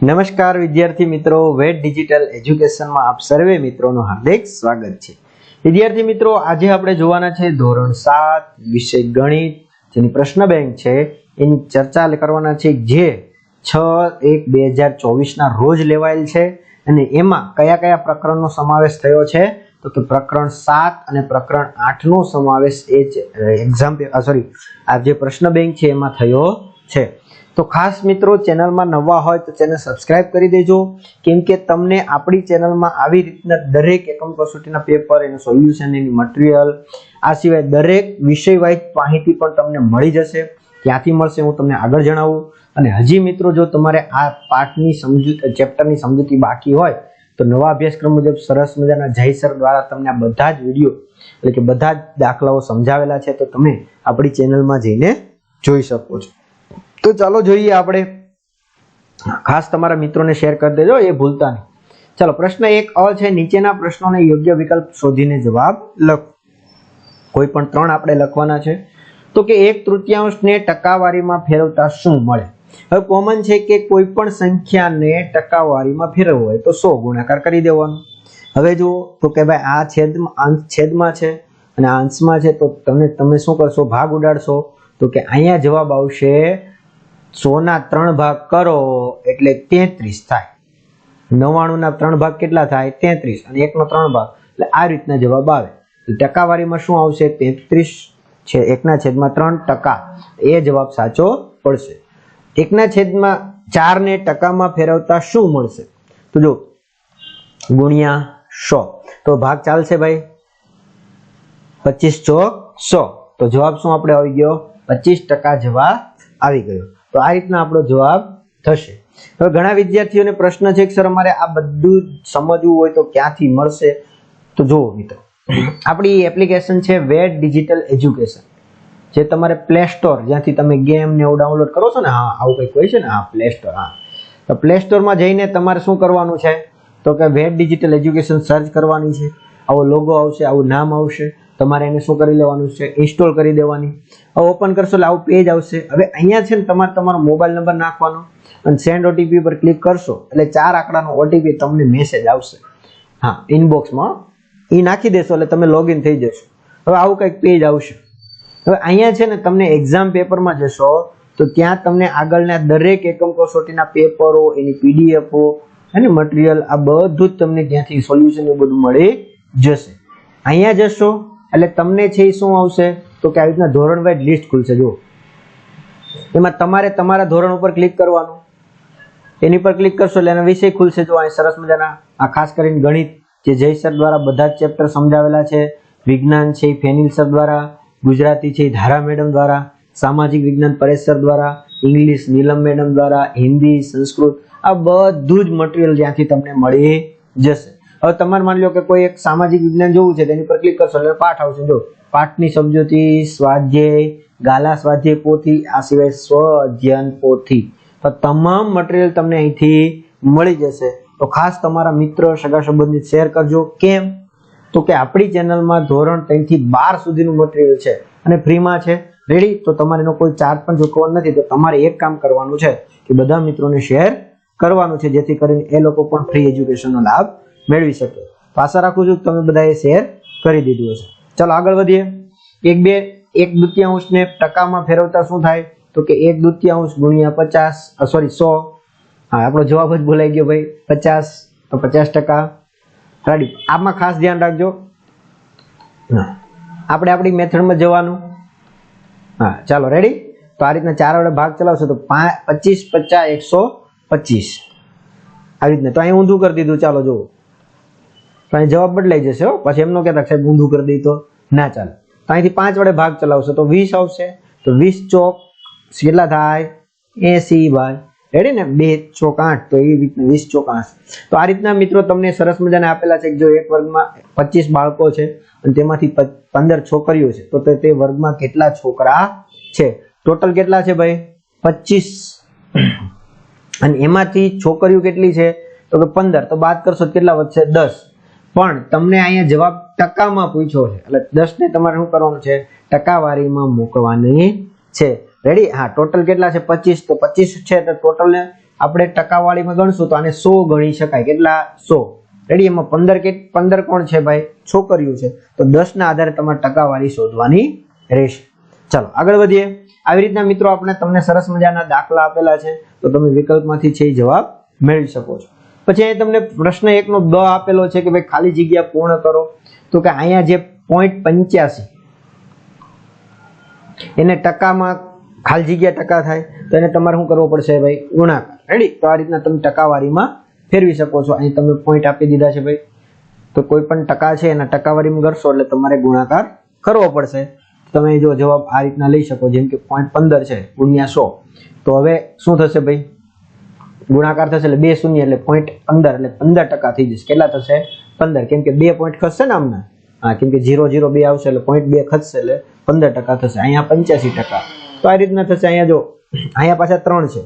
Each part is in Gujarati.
નમસ્કાર વિદ્યાર્થી મિત્રો, વેટ ડિજિટલ એજ્યુકેશનમાં આપ સર્વે મિત્રોનું હાર્દિક સ્વાગત છે। વિદ્યાર્થી મિત્રો, આજે આપણે જોવાના છે ધોરણ 7 વિષય ગણિત, જેની પ્રશ્ન બેંક છે એની ચર્ચા કરવાના છે, જે 6/1/2024 ના રોજ લેવાયેલ છે અને એમાં કયા કયા પ્રકરણનો સમાવેશ થયો છે તો કે પ્રકરણ 7 અને પ્રકરણ 8 નો સમાવેશ આ જે પ્રશ્ન બેંક છે એમાં થયો છે। તો ખાસ મિત્રો, ચેનલમાં નવા હોય તો ચેનલ સબસ્ક્રાઇબ કરી દેજો, કેમ કે તમને આપણી ચેનલમાં આવી રીતના દરેક એકમ કસોટીના પેપર, એનું સોલ્યુશન, એની મટીરીયલ, આ સિવાય દરેક વિષય વાઇઝ માહિતી પણ તમને મળી જશે। ક્યાંથી મળશે હું તમને આગળ જણાવું। અને હજી મિત્રો, જો તમારે આ પાઠની ચેપ્ટરની સમજૂતી બાકી હોય તો નવા અભ્યાસક્રમ મુજબ સરસ મજાના જય સર દ્વારા તમને આ બધા જ વિડીયો એટલે કે બધા જ દાખલાઓ સમજાવેલા છે, તો તમે આપણી ચેનલમાં જઈને જોઈ શકો છો। તો ચાલો જોઈએ આપણે, ખાસ તમારા મિત્રોને શેર કરી દેજો, એ ભૂલતા નહીં। ચાલો, પ્રશ્ન 1 અ છે, નીચેના પ્રશ્નોને યોગ્ય વિકલ્પ શોધીને જવાબ લખો। કોઈ પણ 3 આપણે લખવાના છે। તો કે 1/3 ને ટકાવારીમાં ફેરવતા શું મળે? હવે કોમન છે કે કોઈ પણ સંખ્યાને ટકાવારીમાં ફેરવવો હોય તો 100 ગુણાકાર કરી દેવાનો। હવે જુઓ તો કે ભાઈ આ છેદમાં છે અને અંશમાં છે, તો તમે શું કરશો? ભાગ ઉડાડશો, તો કે અહીંયા જવાબ આવશે 100 ના 3 ભાગ કરો એટલે 33 થાય। 99 ના 3 ભાગ કેટલા થાય? 33, અને 1 નો 3 ભાગ, એટલે આ રીતના જવાબ આવે। ટકાવારીમાં શું આવશે? 33 છે 1/3%, એ જવાબ સાચો પડશે। 1/4 ને ટકામાં ફેરવતા શું મળશે? તો જો ગુણ્યા 100, તો ભાગ ચાલશે ભાઈ, 25 ચોક 100, તો જવાબ શું આપણે આવી ગયો? 25% જવાબ આવી ગયો। તો આ રીતના આપણો જવાબ થશે। હવે ઘણા વિદ્યાર્થીઓને પ્રશ્ન છે કે સર, અમારે આ બધું સમજવું હોય તો ક્યાંથી મળશે? તો જુઓ મિત્રો, આપણી એપ્લિકેશન છે વેટ ડિજિટલ એજ્યુકેશન, જે તમારે પ્લે સ્ટોર, જ્યાંથી તમે ગેમ ને એવું ડાઉનલોડ કરો છો ને, હા આવું કંઈક હોય છે ને, હા પ્લે સ્ટોર, હા તો પ્લે સ્ટોરમાં જઈને તમારે શું કરવાનું છે? તો કે વેટ ડિજિટલ એજ્યુકેશન સર્ચ કરવાની છે, આવો લોગો આવશે, આવું નામ આવશે, તમારે એને શું કરી લેવાનું છે? ઇન્સ્ટોલ કરી દેવાની। હવે ઓપન કરશો એટલે આવું પેજ આવશે। હવે અહીંયા છે ને તમારે તમારો મોબાઈલ નંબર નાખવાનો અને સેન્ડ ઓટીપી પર ક્લિક કરશો એટલે 4 આંકડાનો ઓટીપી તમને મેસેજ આવશે, હા ઇનબોક્સમાં, એ નાખી દેશો એટલે તમે લોગિન થઈ જશો। હવે આવું કંઈક પેજ આવશે। હવે અહીંયા છે ને તમને એક્ઝામ પેપરમાં જશો તો ત્યાં તમને આગળના દરેક એકમ કસોટીના પેપરો, એની પીડીએફઓ અને મટીરીયલ, આ બધું જ તમને ત્યાંથી સોલ્યુશન એ બધું મળી જશે। અહીંયા જશો એટલે તમને છે એ શું આવશે? તો કે આવી રીતના ધોરણ વાઇઝ લિસ્ટ ખુલશે। જુઓ, એમાં તમારે તમારા ધોરણ ઉપર ક્લિક કરવાનું, એની પર ક્લિક કરશો એટલે એના વિષય ખુલશે। જો અહીં સરસ મજાના, આ ખાસ કરીને ગણિત જે જય સર દ્વારા બધા જ ચેપ્ટર સમજાવેલા છે, વિજ્ઞાન છે ફેનિલ સર દ્વારા, ગુજરાતી છે ધારા મેડમ દ્વારા, સામાજિક વિજ્ઞાન પરેશ સર દ્વારા, ઇંગ્લિશ નીલમ મેડમ દ્વારા, હિન્દી, સંસ્કૃત, આ બધું જ મટીરીયલ ત્યાંથી તમને મળી જશે। હવે તમારે માની લો કે કોઈ એક સામાજિક વિજ્ઞાન જોવું છે, તેની પર ક્લિક કરશો એટલે પાઠ આવશે। જો પાઠની સમજૂતી, સ્વાધ્યાય, ગાલા સ્વાધ્યાય પોથી, આ સિવાય સ્વ અધ્યયન પોથી, તો તમામ મટીરીયલ તમને અહીંથી મળી જશે। તો ખાસ તમારા મિત્ર, સગા સંબંધી શેર કરજો। કેમ? તો કે આપણી ચેનલમાં ધોરણ 3 થી 12 સુધીનું મટીરીયલ છે અને ફ્રીમાં છે, રેડી? તો તમારે એનો કોઈ ચાર્જ પણ ચૂકવવાનો નથી। તો તમારે એક કામ કરવાનું છે કે બધા મિત્રોને શેર કરવાનું છે, જેથી કરીને એ લોકો પણ ફ્રી એજ્યુકેશનનો લાભ મેળવી શકે। તો આશા રાખું છું કે તમે બધાએ શેર કરી દીધું હશે। ચાલો આગળ વધીએ। 1/2 ને ટકામાં ફેરવતા શું થાય? તો કે 1/2 ગુણ્યા 100, હા આપણો જવાબ જ ભૂલાઈ ગયો ભાઈ, 50, તો 50%, રેડી? આમાં ખાસ ધ્યાન રાખજો, હા આપણે આપણી મેથડમાં જવાનું, હા ચાલો રેડી? તો આ રીતના 4 વડે ભાગ ચલાવશો તો 25, 50, 125, આવી રીતના। તો અહીં ઊંધું કરી દીધું, ચાલો જુઓ, તો અહીં જવાબ બદલાઈ જશે હો, પછી એમ ન કહેતા સાહેબ ઊંધું કરી દઈ તો ના ચાલે। તો અહીંથી 5 વડે ભાગ ચલાવશો તો 20 આવશે, તો 20 ચોક કેટલા થાય? 80 ભાઈ, રેડી ને? 2 ચોક 8, તો એ રીતના 20 ચોક 8। તો આ રીતના મિત્રો તમને સરસ મજાને આપેલા છે કે જો એક વર્ગમાં 25 બાળકો છે અને તેમાંથી 15 છોકરીઓ છે, તો તે વર્ગમાં કેટલા છોકરા છે? ટોટલ કેટલા છે ભાઈ? 25, અને એમાંથી છોકરીઓ કેટલી છે? તો કે 15, તો બાદ કરશો કેટલા વધશે? 10। પણ તમને અહીંયા જવાબ ટકામાં પૂછ્યો છે, એટલે 10 ને તમારે શું કરવાનું છે? ટકાવારીમાં મૂકવાની છે, રેડી? હા ટોટલ કેટલા છે? 25, તો 25 છે તો ટોટલ ને આપણે ટકાવાળીમાં ગણશું તો આને 100 ગણી શકાય. કેટલા? 100. રેડી. એમાં 15 કોણ છે ભાઈ? છોકરીઓ છે. તો 10 ના આધારે તમારે ટકાવારી શોધવાની રહેશે. ચાલો આગળ વધીએ. આવી રીતના મિત્રો આપણે તમને સરસ મજાના દાખલા આપેલા છે, તો તમે વિકલ્પમાંથી છે જવાબ મેળવી શકો છો. પછી અહીં તમને પ્રશ્ન 1 નો બ આપેલો છે કે ભાઈ ખાલી જગ્યા પૂર્ણ કરો. તો કે અહીંયા જે 0.85 એને ટકામાં ખાલી જગ્યા ટકા થાય તો એને તમારે શું કરવો પડશે ભાઈ? ગુણાકાર. રેડી. તો આ રીતના તમે ટકાવારીમાં ફેરવી શકો છો. અહીં તમે પોઈન્ટ આપી દીધા છે ભાઈ, તો કોઈ પણ ટકા છે એના ટકાવારીમાં કરશો એટલે તમારે ગુણાકાર કરવો પડશે. તમે જો જવાબ આ રીતના લઈ શકો, જેમ કે 0.15 છે ગુણ્યા 100. તો હવે શું થશે ભાઈ? ગુણાકાર થશે એટલે 2 શૂન્ય એટલે 0.15 એટલે 15% થઈ જશે. કેટલા થશે? 15. કેમ કે 2 પોઈન્ટ ખસશે ને આમના. હા, કેમ કે 0.02 આવશે એટલે 0.2 ખસશે એટલે 15% થશે. અહીંયા 85%. તો આ રીતના થશે. અહીંયા જો અહીંયા પાછા 3 છે,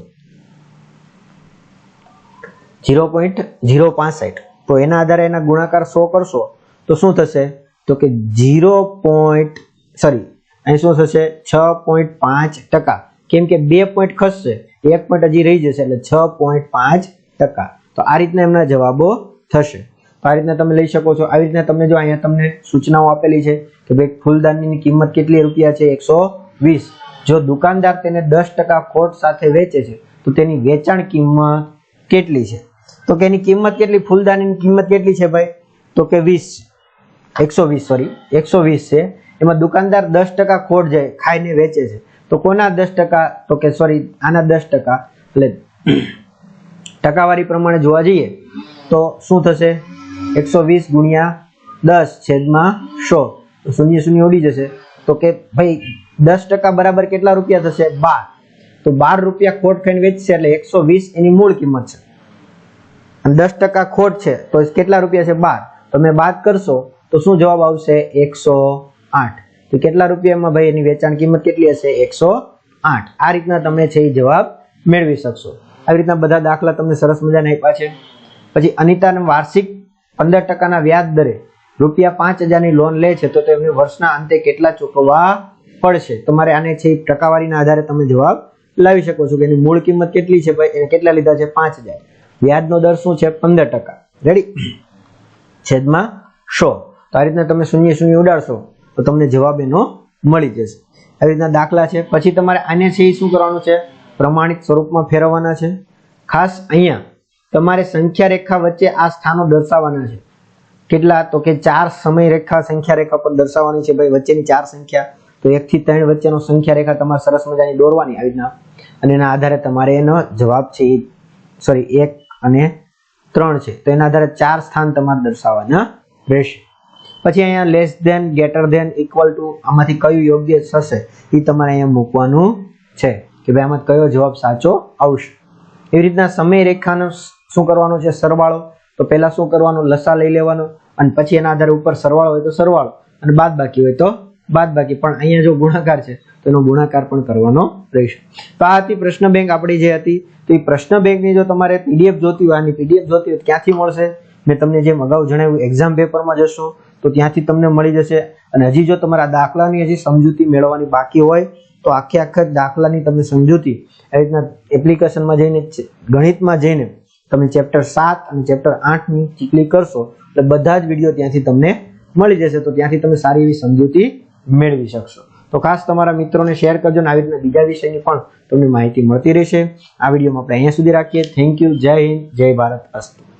0.065. તો એના આધારે એના ગુણાકાર 100 કરશો તો શું થશે? તો કે અહીં શું થશે? 6.5%. કેમ કે 2 પોઈન્ટ ખસશે, 1 પોઈન્ટ હજી રહી જશે એટલે 6.5%. તો આ રીતના એમના જવાબો થશે. તો આ રીતના તમે લઈ શકો છો. આવી રીતના તમને જો અહીંયા તમને સૂચનાઓ આપેલી છે કે ભાઈ ફૂલદાનીની કિંમત કેટલી રૂપિયા છે? 120. જો દુકાનદાર તેને 10% ખોટ સાથે વેચે છે તો તેની વેચાણ કિંમત કેટલી છે? તો કે એની કિંમત કેટલી? ફૂલદાનીની કિંમત કેટલી છે ભાઈ? તો કે 120 છે. એમાં દુકાનદાર 10% ખોટ જાય ખાઈને વેચે છે, તો કોના 10%? તો કે આના 10%. એટલે ટકાવારી પ્રમાણે જોવા જઈએ તો શું થશે? 120 ગુણ્યા 10/100. તો શૂન્ય શૂન્ય ઉડી જશે. તો કે ભાઈ 10% બરાબર કેટલા રૂપિયા થશે? 12. તો 12 રૂપિયા ખોટ ખાઈને વેચશે એટલે 120 એની મૂળ કિંમત છે, અને 10% ખોટ છે તો કેટલા રૂપિયા છે? 12. તમે બાદ કરશો તો શું જવાબ આવશે? 108. તો કેટલા રૂપિયામાં ભાઈ એની વેચાણ કિંમત કેટલી હશે? 108. આ રીતના તમે છે એ જવાબ મેળવી શકશો. આવી રીતના બધા દાખલા તમને સરસ મજાના આપ્યા છે. પછી અનિતાને વાર્ષિક 15% વ્યાજ દરે ₹5000ની લોન લે છે, તો તેમને વર્ષના અંતે કેટલા ચૂકવવા પડશે? તમારે આને છે ટકાવારીના આધારે તમે જવાબ લાવી શકો છો કે એની મૂળ કિંમત કેટલી છે ભાઈ? એને કેટલા લીધા છે? 5000. વ્યાજનો દર શું છે? 15%. રેડી. છેદમાં 100. તો આ રીતના તમે શૂન્ય શૂન્ય ઉડાડશો તો તમને જવાબ એનો મળી જશે. આવી રીતના દાખલા છે. પછી તમારે આને છે શું કરવાનું છે? પ્રમાણિત સ્વરૂપમાં ફેરવવાના છે. ખાસ અહીંયા તમારે સંખ્યા રેખા વચ્ચે આ સ્થાનો દર્શાવવાના છે. કેટલા? તો કે 4 સમય રેખા સંખ્યા રેખા પર દર્શાવવાની છે ભાઈ. વચ્ચેની 4 સંખ્યા, તો 1 થી 3 વચ્ચેનો સંખ્યા રેખા તમારે સરસ મજાની દોરવાની આવી રીતના, અને એના આધારે તમારે એનો જવાબ છે 1 અને 3 છે, તો એના આધારે 4 સ્થાન તમારે દર્શાવવાના રહેશે. પછી અહીંયા less than, greater than, equal to, આમાંથી કયું યોગ્ય થશે એ તમારે અહીંયા મૂકવાનું છે કે ભાઈ આમાં કયો જવાબ સાચો આવશે. એવી રીતના સમય રેખાનો શું કરવાનું છે? સરવાળો. તો પહેલા શું કરવાનું? લસા લઈ લેવાનો, અને પછી એના આધારે ઉપર સરવાળો હોય તો સરવાળો, અને બાદબાકી હોય તો બાદબાકી. પણ અહીંયા જો ગુણાકાર છે તો એનો ગુણાકાર પણ કરવાનો રહેશે. તો આ હતી પ્રશ્ન બેંક આપણી જે હતી. તો એ પ્રશ્ન બેંકની જો તમારે પીડીએફ જોતી હોય, આની પીડીએફ જોતી હોય ક્યાંથી મળશે? મેં તમને જેમ અગાઉ જણાવ્યું, એક્ઝામ પેપરમાં જશો તો ત્યાંથી તમને મળી જશે. અને હજી જો તમારા દાખલાની હજી સમજૂતી મેળવવાની બાકી હોય તો આખા દાખલાની તમને સમજૂતી આવી રીતના એપ્લિકેશનમાં જઈને, ગણિતમાં જઈને તમે ચેપ્ટર 7 અને ચેપ્ટર 8ની ચીકલી કરશો એટલે બધા જ વિડીયો ત્યાંથી તમને મળી જશે. તો ત્યાંથી તમે સારી એવી સમજૂતી મેળવી શકશો. તો ખાસ તમારા મિત્રોને શેર કરજો, અને આવી રીતના બીજા વિષયની પણ તમને માહિતી મળતી રહેશે. આ વિડીયોમાં આપણે અહીંયા સુધી રાખીએ. Thank you. જય હિન્દ, જય ભારત. અસ્તુ.